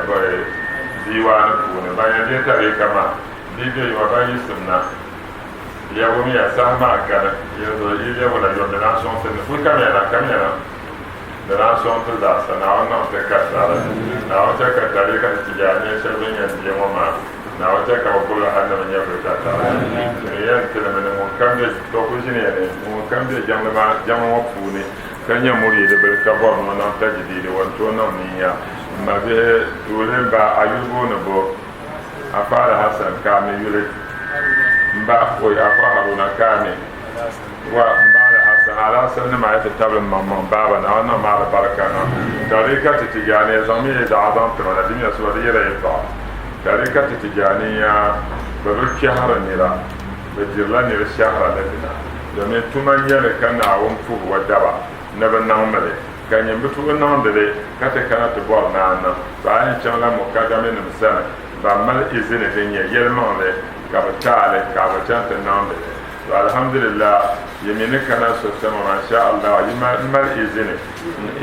Speaker 2: ديوان كون باين دي تاري كما دي دي وباين سمنا يا ومي اسما كان يزو يجي ولا يوم ناسون سن فو كاميرا ناسون تدا سنا انا تكاسا ناو تكا تاريكا تجاني شبين يدي وما ناو تكا وكل حد من يبرتا يا تلمن مو كام دي توكوجيني مو كام دي جامما فوني كان يموري دي بالكبر من تجديد وانتونا نيا ما به دولن با ayubo no bo afara hasan kame yule mba ko afa haruna kame wa mbala hasan ala sanna ma yata tablan mamman baba na wannan ma baraka na tarika tijani zami da adam to na dimiya suwadiya da yafa tarika tijani ya barki haranira bajirlani da shahra ladina domin tuman yana kana won fu wadaba na ban nan male kan yambe tuwa nan da dai kata kana to bor na nan ba an chamla mukadame ne misana ba mal izini din ya yelma le ka batale ka batanta nan da to alhamdulillah yemine kana so sama ma sha Allah yima mal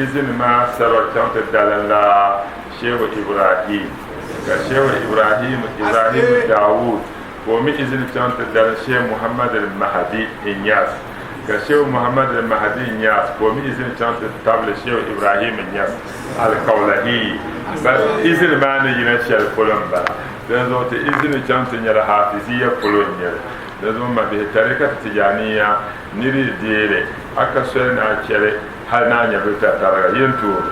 Speaker 2: izini ma sarauta dalala shehu ibrahim ka shehu ibrahim daud ko mi izini tanta dalala shehu muhammad al-mahdi inyas كشيو محمد المهدي الناس قومي إذن كانت تابل شيو إبراهيم الناس الكولهي بس إذن ما نجينا شيء الكلام بلا لذلك إذن كانت نجرى حافظية كلون نجرى لذلك ما به طريقة تجانية نري ديري أكسرنا أشياء hal na nya bi ta taraga yento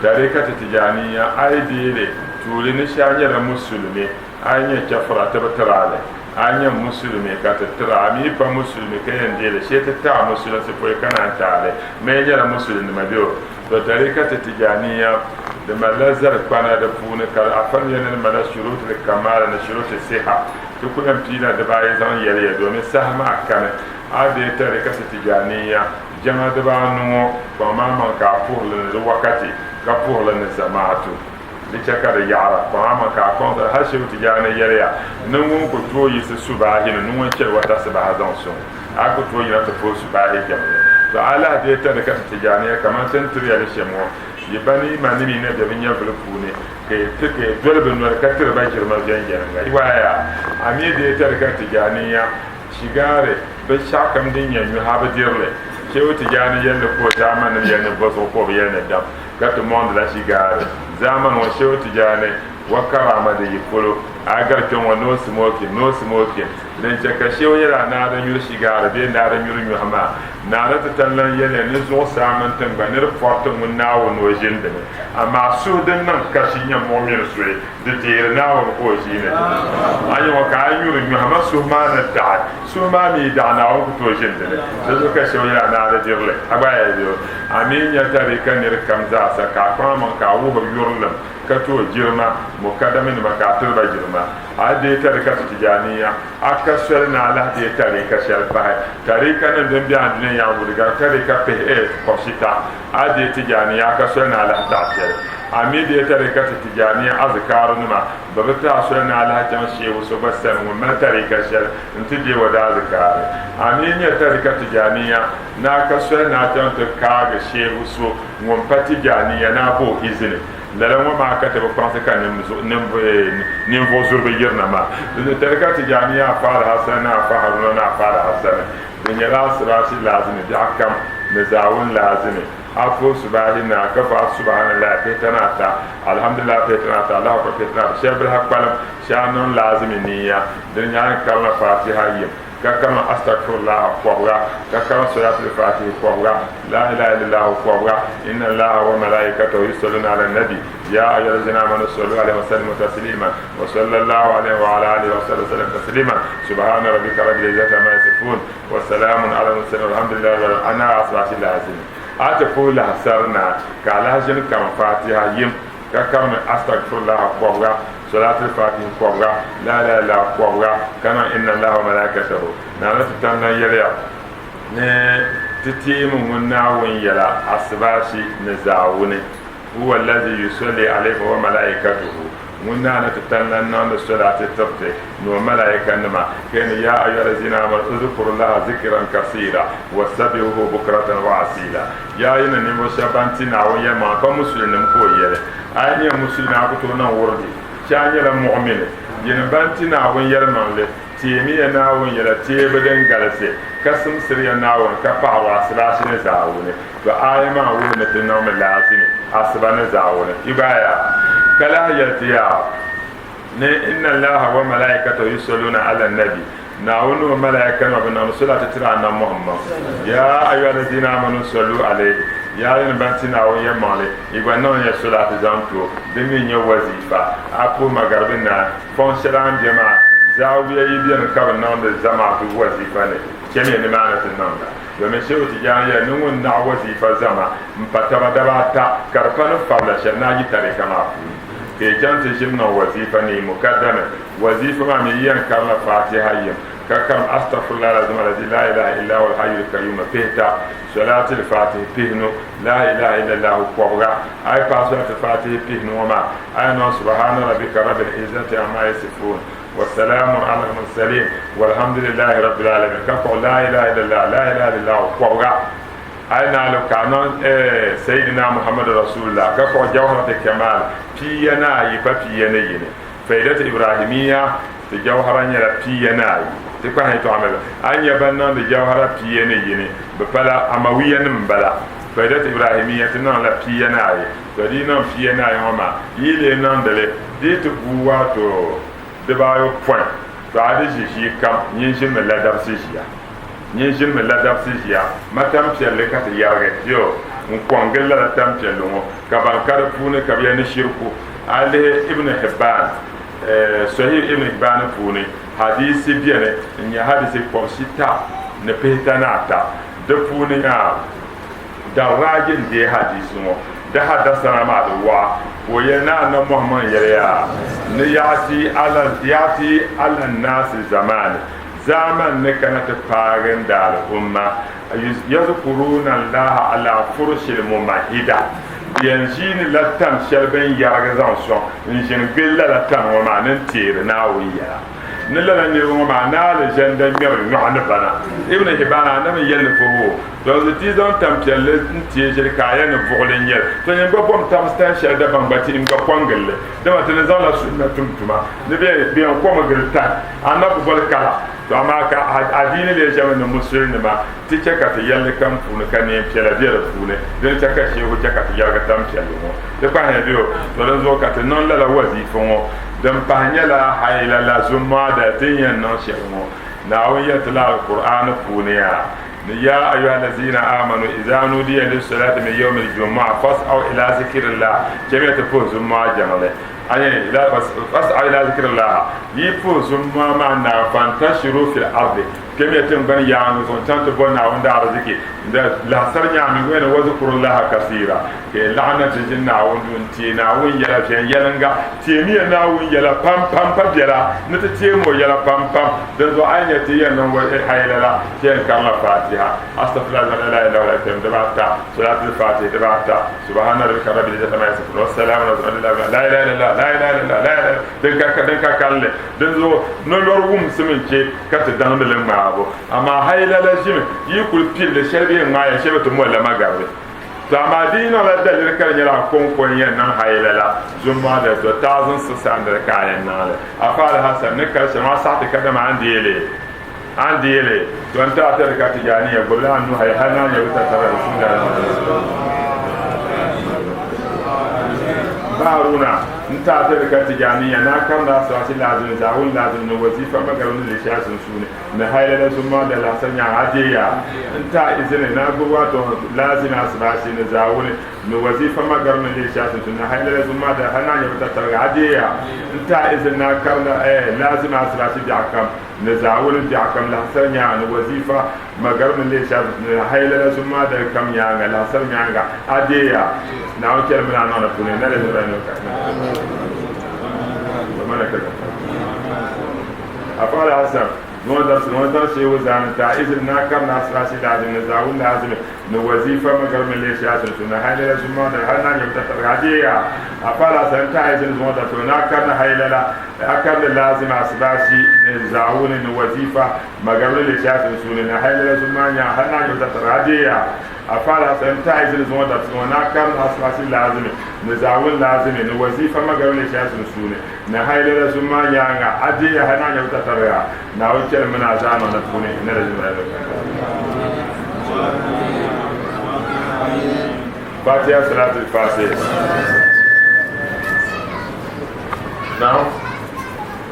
Speaker 2: tarika tijaniya ay dire tuli ni shanya la musulmi anya chafra tabatrale anya musulmi ka tatrami pa musulmi kayan dire she ta musulmi se poy kana tale me la musulmi ma dio to tarika tijaniya da malazar kwana da fune kar afan yana mala shurut al kamal na shurut al siha to kullum tina da bayan zan yare domin sahma akana ade tarika tijaniya jama da ba numo ko ma ka fuhlan da wakati ka fuhlan zamatu li chaka da yara ko ma ka kon da hashi tijana yare ya numo ko to yi su subahi numo ce wata subaha zan so ako to yi ta fo subahi jamu to ala de tarika tijaniya kamar tanturiya da shemo yibani manimi ne da binya bulfune ke take dolbe no ka tirba jirma janjan ga iwaya ami de tarika tijaniya shigare be shakam din yanyu haba dirle ke wuti jani yanda ko zaman nan yanda boso ko yana da gato monde la shigare zaman wa she wuti jani wa karama da yikolo agar ton wa no smoke dan ce ka she wira na da yur shigare be na da yur mu hama na da tallan yana ne zo saman tan ba ne report mun nawo no jinde amma su dan nan kashi nya momin suwe da tire nawo ko shi ne ayo ka yur mu hama su ma na da su ma mi da nawo ko jinde da zo ka she wira na da dirle abaya yo amin ya tarika ne kamza sa ka kuma ka wo yurlam ka to jirma mukaddamin makatir ba jirma ade tarika tijaniya akasar na ala de tarika sharfa tarika nan dan bi andune ya wurga tarika pe ko sita ade tijaniya akasar na ala ta sar ami de tarika tijaniya azkarun ma babata asar na ala jan shewu so basan mun tarika shar inti de wada azkar ami ne tarika tijaniya na kasar na jan ta kaga shewu so mun patijaniya na bo izini lalan wa ma ka ta ba ka nim vo zurbe yerna ma de tarika tijaniya fa hasana fa haruna fa hasana din ya rasrashi lazimi da akam nazawun lazimi afu subhana ka fa subhanallah petanata alhamdulillah petanata allah ko petanata shabr hakala shanon lazimi niya din ya kalma fatiha yim كما أستغفر الله وقوة كما صلاة الفاتحة وقوة لا إله إلا الله وقوة إن الله وملائكته يصلون على النبي يا أيها الذين آمنوا صلوا عليه وسلموا تسليما وصلى الله عليه وعلى آله وصحبه وسلم تسليما سبحان ربك رب العزة عما يصفون وسلام على المرسلين والحمد لله أنا أصبحت اللازم أتقول لها سرنا كالها جن كما فاتحة يم كما أستغفر الله وقوة صلاة الفاتحة قوة لا لا لا قوة كما إن الله وملائكته نانا تتانا يليا تتيم مناوين يلا أسباشي نزاوني هو الذي يصلي عليه وملائكته منانا تتانا نانا صلاة التبتي نو ملائكة نما كان يا أيها الذين آمنوا اذكروا الله ذكرا كثيرا وسبحوه بكرة وعسيلا يا إن نمو شابانتنا ويا ما كمسلم كويله أين مسلم أكتونا وردي شان يلا مؤمن ينبانتي ناوين يرمان له تيمي ناوين يلا تيبدن غلسي كسم سريا ناوين كفاوا سلاشي نزاوني فآية ما وين تنوم اللازم أسبان نزاوني يبايا كلا يلتيا إن الله وملائكته يصلون على النبي ناون وملائكة وبنام صلاة ترانا محمد يا أيها الذين آمنوا صلوا عليه يا ين بانتنا ويا مالي يبقى نون يا صلاة زامتو دمين يا وظيفة أبو مغربنا فانشران جماعة زاوية يبين كابن نون الزماعة وظيفة كم ينمانة النون ومن شيء تجاني نون نا وظيفة زما مبتبا دباتا كرفان فابلا شرناجي تاريخ معفو كي جانت جمنا وظيفة مقدمة وظيفة ما ميان كارلا فاتحة يم كم أستغفر الله العظيم الذي لا إله إلا هو الحي القيوم بهتا صلاة الفاتحة بهنو لا إله إلا الله قبرا أي صلاة الفاتحة بهنو وما أي سبحان ربك رب العزة عما يصفون والسلام على المرسلين والحمد لله رب العالمين كفر لا إله إلا الله لا إله إلا الله قبرا أي نالو كانون سيدنا محمد رسول الله كفر جوهرة الكمال بينا يبا بينا يني فائدة إبراهيمية تجوهرة يلا بينا تكون هاي تعمل أن يبنى الجوهرة بينا يني بفلا أمويا نمبلا فائدة إبراهيمية تنان لا بينا فدينا بينا يوما يلي ناندلي دي تبواتو دبايو بوين فعادي جيشي كم ينشي من لا درسيشيا ينجم لا دفسيا ما تمشي لك تيارك يو نكون لا تمشي لهم كبان كارفون كبيان شركو عليه ابن حبان صحيح ابن حبان فوني حديث بيانه إن حديث قرشتا نبهتناتا دفوني دراجن دي حديث مو ده حدثنا مع دوا وينا أن محمد يريا يأتي على الناس زمان نكنت فارن دار أمة يذكرون الله على فرش الممهدة ينجين لتم شربين يارغزان شون ينجين بلا لتم وما ننتير ناوية نلا نيرو ما نال جندا مير نوعنا بنا ابن هبانا نم يلفو دو تيزون تام تيل تيجر كاين فوغلين يل تنين بوم تام ستان شدا بام باتي ام كونغل دما تنزون لا سنة تمتما نبي بيان كوما غلتا انا بول كلا to ama ka adini le jaman no musulmi ma tike ka te yalle kam funu kan ne pela dira fune den ta ka shehu ta ka te yaga tam pela mo de pa ne dio to den zo ka te non la wazifa mo den pa nyala hayla la zumma da tin non shehu mo na awiyat la alquran fune يا أيها الذين آمنوا إذا نودي للصلاة من يوم الجمعة فاسعوا إلى ذكر الله جميع تفوز ما جمله أي لا فاسعوا إلى ذكر الله يفوز ما معنا فانتشروا في الأرض كم يتم بني يعمل سنتان تبون عند رزقي لا سر يعمل وين وذكر الله كثيرا لعنة الجنة ونتينا وين يلا فين يلنجا تيمي ناوين يلا بام بام بام يلا نتتيمو يلا بام بام دنزو أين يتينا وحيل لا تين كلا فاتحة أستغفر الله لا إله إلا الله دبعتا صلاة الفاتحة دبعتا سبحان ربك رب العزة ما يصفون والسلام على رسول الله لا إله إلا الله لا إله إلا الله لا إله دنكا كله دنزو نلوم سمنتي كتدان بالما ama hayla la jime yikul pile sherbi ma ya shebe to mo la magabe to ama dino la dalir kala nyala kon yen nan hayla la zumma da 1600 kayan nan afala hasan ne kala sama saati kada ma andi ele to anta ta ka tijaniya gulan nu hay hana ne ta tara baruna nta ta ka tijaniya na kan da su asi lazim zawun lazim no wazifa magarun le shasun sune na hayla da summa da la sanya hadiya nta izine na gurwa to lazim asbashi ne zawun no wazifa magarun le shasun sune na hayla da summa da hana ya ta targa hadiya nta izine na kan lazim asbashi bi akam ne zawun bi akam la sanya no wazifa magarun le shasun ne hayla da summa da kam ya ga la sanya ga hadiya na o kelmina na tune na le no ka أفعل حسن نوضر شيء وزان تعيز الناكر ناسراسي لازم نزاول لازم نوظيفة مقرم اللي شاسر سنة هاي للا زمان هلنا يمتطر عدية أفعل حسن تعيز نوضر ناكر نهاي للا أكر لازم أسباسي نزاول نوظيفة مقرم اللي شاسر سنة هاي للا زمان هلنا يمتطر عدية أفعل حسن تعيز نوضر ناكر ناسراسي لازم نزاول لازم نوظيفة مقرم اللي شاسر سنة نهاي للا زمان عدية هلنا يمتطر ناوي من عزام نفوني نرجو ذلك فاتحة صلاة الفاتحة نعم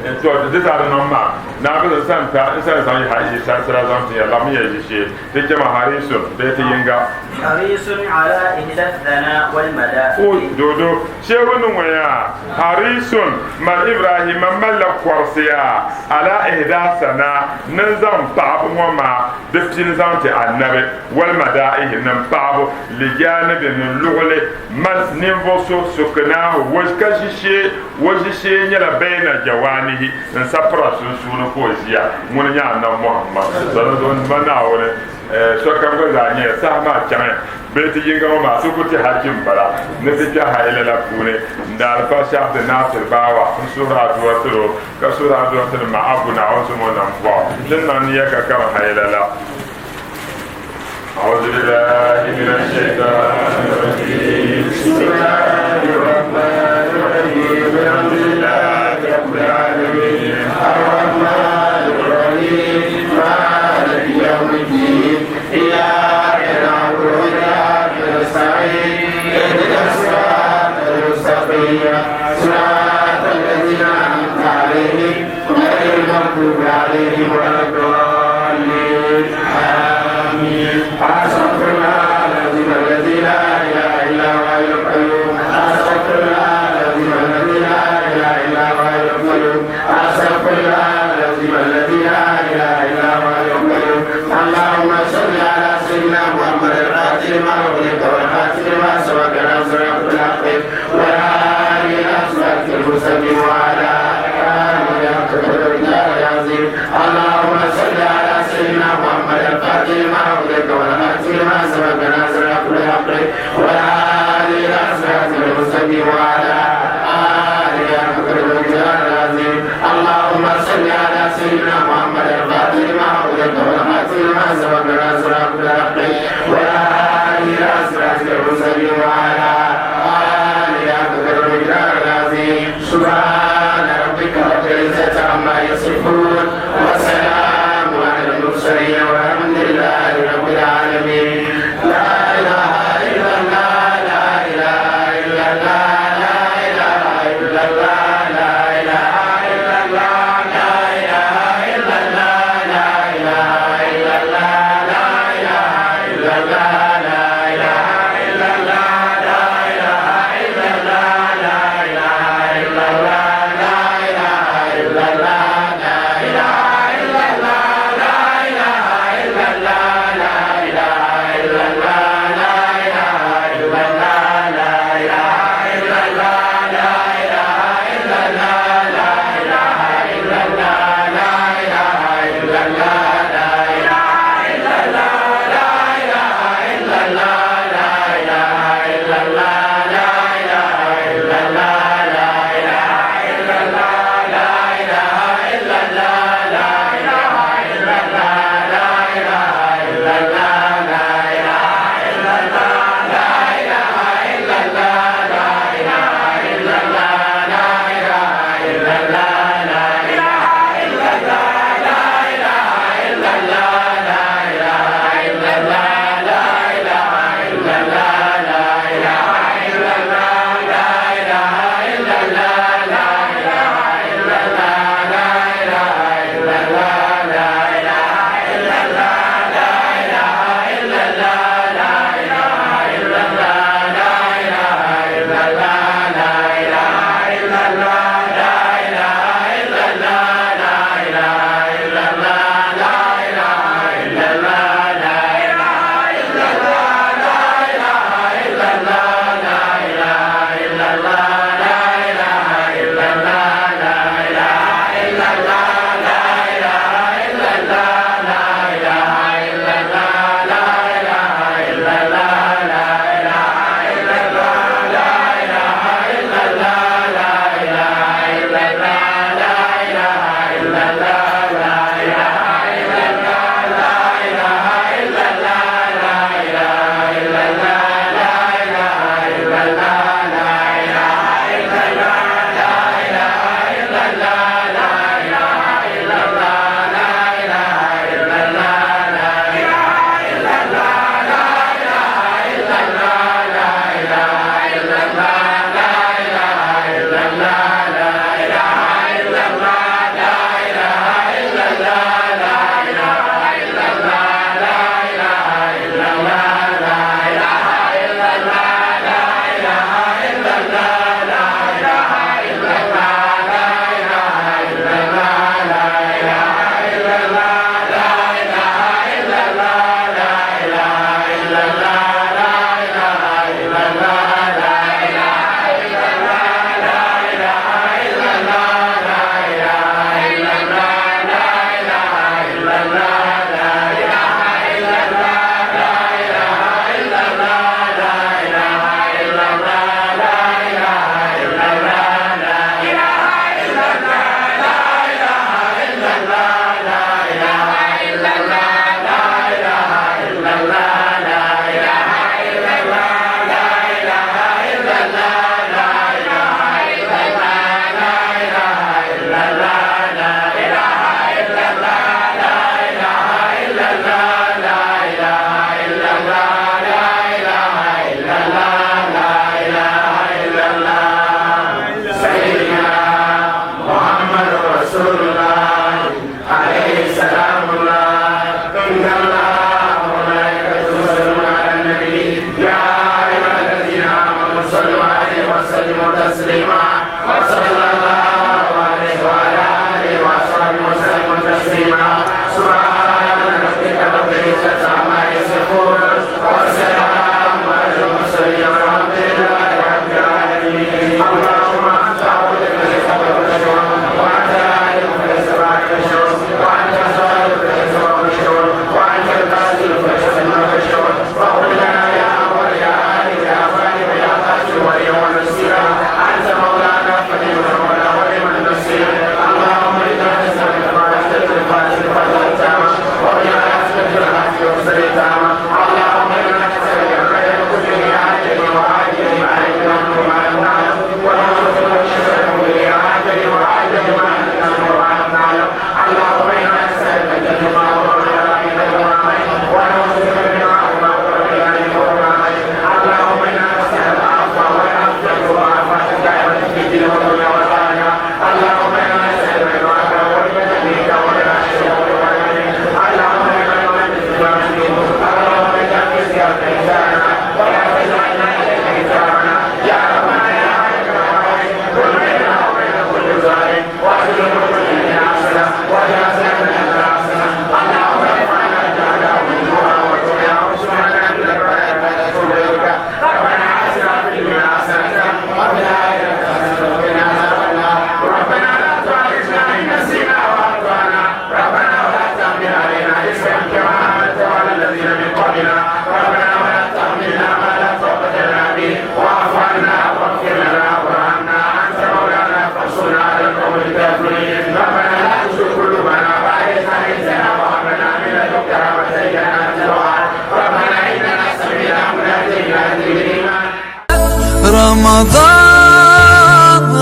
Speaker 2: انتو تدفع لنما نعم سنتا سنتا يحيي سنتا زمتي لم يجيشي تجمع حريص بيت ينغا
Speaker 3: حريص على إهدى الثناء والمدائح
Speaker 2: دودو شيرون ويا حريص من إبراهيم ملك قرصيا على إهدى الثناء نظام طعب وما دفتي نظام النبي والمدائح نمطعب لجانب من اللغة من ننفسه سكناه وجكشي يلا بين جوانه نسافر سنسون فوزيا من يانا محمد صلى الله عليه وسلم سوكام غزانيه ساما كان بيت ينغا ما سوكتي حاكم بلا نتيجه هايله لا فوني دار فاشا د ناصر باوا سوره دوترو كسوره دوتر مع ابونا عثمان نفوا لنا نيكا كان هايله لا أعوذ بالله من الشيطان الرجيم بسم الله الرحمن الرحيم الحمد لله رب العالمين الرحمن الرحيم مالك يوم الدين إياك نعبد وإياك نستعين اهدنا الصراط المستقيم صراط الذين أنعمت عليهم غير المغضوب عليهم ولا الضالين
Speaker 4: أستغفر الله العظيم الذي لا إله إلا هو الحي القيوم أستغفر الله العظيم الذي لا إله إلا هو الحي القيوم أستغفر الله العظيم الذي لا إله إلا هو الحي القيوم اللهم صل على سيدنا محمد الفاتح لما أغلق والخاتم لما سبق ناصر الحق والهادي إلى صراطك المستقيم وعلى آله حق قدره العظيم اللهم صل على سيدنا محمد الفاتح لما أغلق والخاتم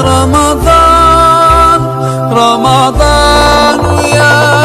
Speaker 1: رمضان رمضان يا